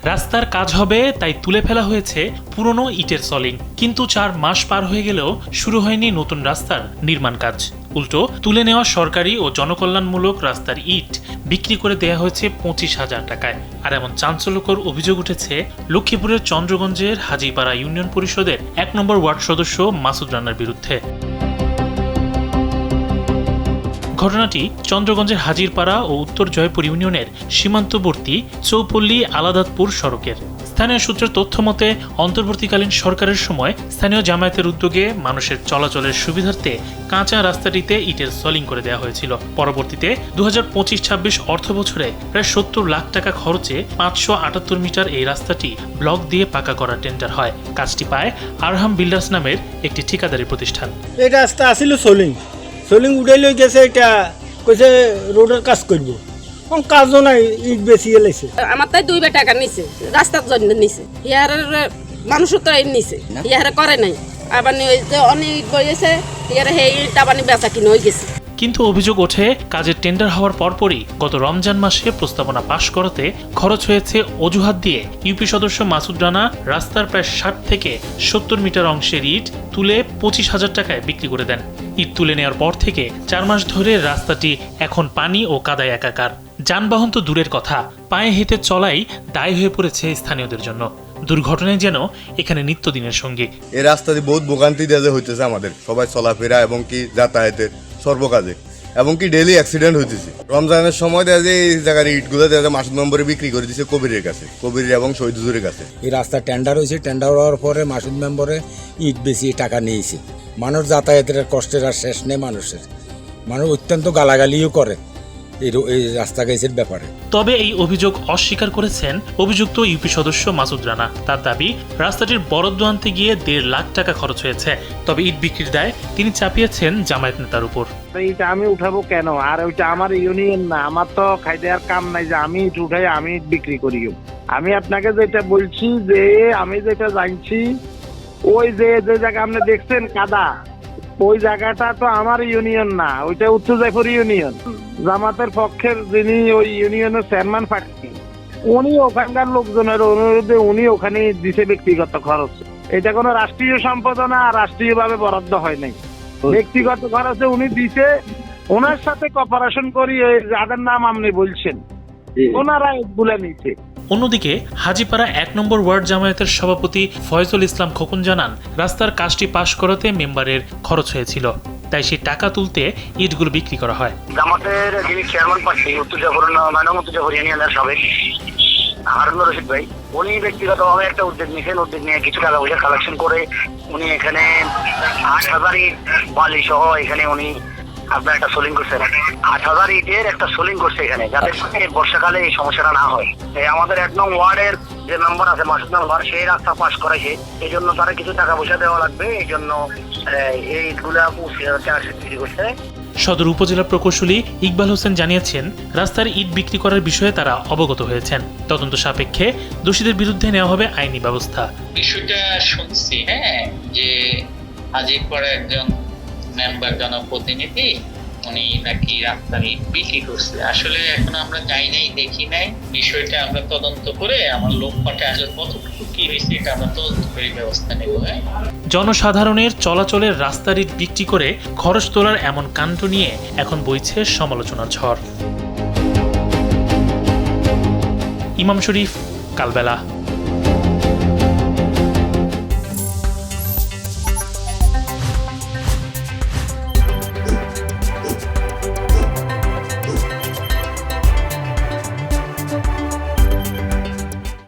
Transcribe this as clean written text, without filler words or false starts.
রাস্তার কাজ হবে তাই তুলে ফেলা হয়েছে পুরনো ইটের সলিং, কিন্তু 4 মাস পার হয়ে গেলেও শুরু হয়নি নতুন রাস্তার নির্মাণ কাজ। উল্টো তুলে নেওয়া সরকারি ও জনকল্যাণমূলক রাস্তার ইট বিক্রি করে দেয়া হয়েছে 25,000 টাকায়। আর এমন চাঞ্চল্যকর অভিযোগ উঠেছে লক্ষ্মীপুরের চন্দ্রগঞ্জের হাজীপাড়া ইউনিয়ন পরিষদের 1 নম্বর ওয়ার্ড সদস্য মাসুদ রানার বিরুদ্ধে। ঘটনাটি চন্দ্রগঞ্জের হাজিরপাড়া ও উত্তর জয়পুর ইউনিয়নের সীমান্তবর্তী চৌপল্লী আলাদাতপুর সড়কের। স্থানীয় সূত্রের তথ্য মতে অন্তর্বর্তীকালীন সরকারের সময় স্থানীয় জামায়াতের উদ্যোগে মানুষের চলাচলের সুবিধার্থে কাঁচা রাস্তাটিতে ইটের সলিং করে দেওয়া হয়েছিল। পরবর্তীতে 2025-26 অর্থ বছরে প্রায় 70 লাখ টাকা খরচে 578 মিটার এই রাস্তাটি ব্লক দিয়ে পাকা করার টেন্ডার হয়। কাজটি পায় আরহাম বিল্ডার্স নামের একটি ঠিকাদারি প্রতিষ্ঠান। এই রাস্তা আসিল সোলিং উঠাই লই গেছে, এটা কইছে রোডের কাজ করব, কোন কাজও নাই, ইট বেশি এলাইছে। আমার তাই 2 টাকা নিছে রাস্তার জন্য নিছে, ইয়ার মানুষও তো নিছে, ইয়ার করে নাই। আবার অনেক ইট বইছে, ইয়ার সেই ইট আবার বেচা কিনে হয়ে গেছে। কিন্তু অভিযোগ ওঠে কাজের টেন্ডার হওয়ার পরপরই গত রমজান মাসে প্রস্তাবনা পাশ করাতে খরচ হয়েছে অজুহাত দিয়ে ইউপি সদস্য মাসুদ রানা রাস্তার প্রায় 60 থেকে 70 মিটার অংশের ইট তুলে 25,000 টাকায় বিক্রি করে দেন। ইট তুলে নেওয়ার পর থেকে 4 মাস ধরে রাস্তাটি এখন পানি ও কাদায় একাকার। যানবাহন তো দূরের কথা, পায়ে হেঁটে চলাই দায় হয়ে পড়েছে স্থানীয়দের জন্য। দুর্ঘটনায় যেন এখানে নিত্যদিনের সঙ্গী। এই রাস্তা দিয়ে বহুত ভোগান্তি দেওয়া হইতেছে আমাদের সবাই চলাফেরা এবং কি যাতায়াতের সর্বকাজে, এবং কি ডেইলি অ্যাক্সিডেন্ট হইতেছে। রমজানের সময় দেখা যায় এই জায়গার ইটগুলো দেখা যায় মাসুদ মেম্বরে বিক্রি করে দিচ্ছে কবিরের কাছে, কবির এবং শহীদ হুজুরের কাছে। এই রাস্তা টেন্ডার হয়েছে, টেন্ডার হওয়ার পরে মাসুদ মেম্বরে ইট বেশি টাকা নিয়েছে। মানুষ যাতায়াতের কষ্টের আর শেষ নেই মানুষের, মানুষ অত্যন্ত গালাগালিও করে এই রাস্তা গাইছের ব্যাপারে। তবে এই অভিযোগ অস্বীকার করেছেন অভিযুক্ত ইউপি সদস্য মাসুদ রানা। তার দাবি রাস্তাটির বরাদ্দ আনতে গিয়ে 1.5 লাখ টাকা খরচ হয়েছে। তবে ইট বিক্রির দায় তিনি চাপিয়েছেন জামায়াত নেতার উপর। এইটা আমি উঠাবো কেন? আর ওইটা আমার ইউনিয়ন না, আমার তো খাইতে আর কাম নাই যে আমি ইট উঠাই আমি ইট বিক্রি করি। আমি আপনাকে যেটা বলছি যে আমি যেটা জানছি, ওই যে জায়গা আপনি দেখছেন কাদা, ওই জায়গাটা তো আমার ইউনিয়ন না, ওইটা উত্তর জয়পুর ইউনিয়ন। জামাতের পক্ষের যিনি ওই ইউনিয়নের চেয়ারম্যান ফাঁকি, উনি ওখানকার লোকজনের অনুরোধে উনি ওখানে দিছে ব্যক্তিগত খরচ। এটা কোনো রাষ্ট্রীয় সম্পদ না, রাষ্ট্রীয় ভাবে বরাদ্দ হয় নাই, ব্যক্তিগত খরচে উনি দিছে। ওনার সাথে কপারেশন করি যাদের নাম আপনি বলছেন, ওনারা এগুলা নিচ্ছে। অন্যদিকে হাজীপাড়া 1 নম্বর ওয়ার্ড জামায়াতের সভাপতি ফয়জুল ইসলাম খোকন জানান, রাস্তার কাজটি পাশ করাতে মেম্বারের খরচ হয়েছিল, তাই সেই টাকা তুলতে ইটগুলো বিক্রি করা হয়। জামাতের যিনি চেয়ারম্যান প্রার্থী উত্তর জয়পুর ইউনিয়নের সাবেক হারুন রশিদ ভাই, উনি ব্যক্তিগতভাবে একটা উদ্যোগ নিয়ে কিছু টাকা পয়সা কালেকশন করে উনি এখানে 8,000 ইট বালি সহ এখানে উনি আপনার একটা সোলিং করছে, 8,000 ইটের একটা সোলিং করছে এখানে, যাতে বর্ষাকালে এই সমস্যাটা না হয়। আমাদের 1 নং ওয়ার্ডের যে মেম্বার আছে মাসুদ মেম্বার, সেই রাস্তা পাস করাইছে, এই জন্য তারা কিছু টাকা পয়সা দেওয়া লাগবে, এই জন্য এই ইটগুলা 25,000 টাকা বিক্রি করছে। সদর উপজেলা প্রকৌশলী ইকবাল হোসেন জানিয়েছেন, রাস্তার ইট বিক্রি করার বিষয়ে তারা অবগত হয়েছেন। তদন্ত সাপেক্ষে দোষীদের বিরুদ্ধে নেওয়া হবে আইনি ব্যবস্থা। বিষয়টা শুনছি যে হাজীরপাড়া একজন মেম্বার জনপ্রতিনিধি উনি নাকি রাস্তার ইট বিক্রি করছে। আসলে এখন আমরা যাই নাই, দেখি নাই বিষয়টা, আমরা তদন্ত করে আমার লোকপাটে আসলে কতটুকু কি হয়েছে এটা আমরা তদন্ত করে ব্যবস্থা নেব। জনসাধারণের চলাচলের রাস্তার ইট বিক্রি করে খরচ তোলার এমন কাণ্ড নিয়ে এখন বইছে সমালোচনার ঝড়। ইমাম শরীফ, কালবেলা।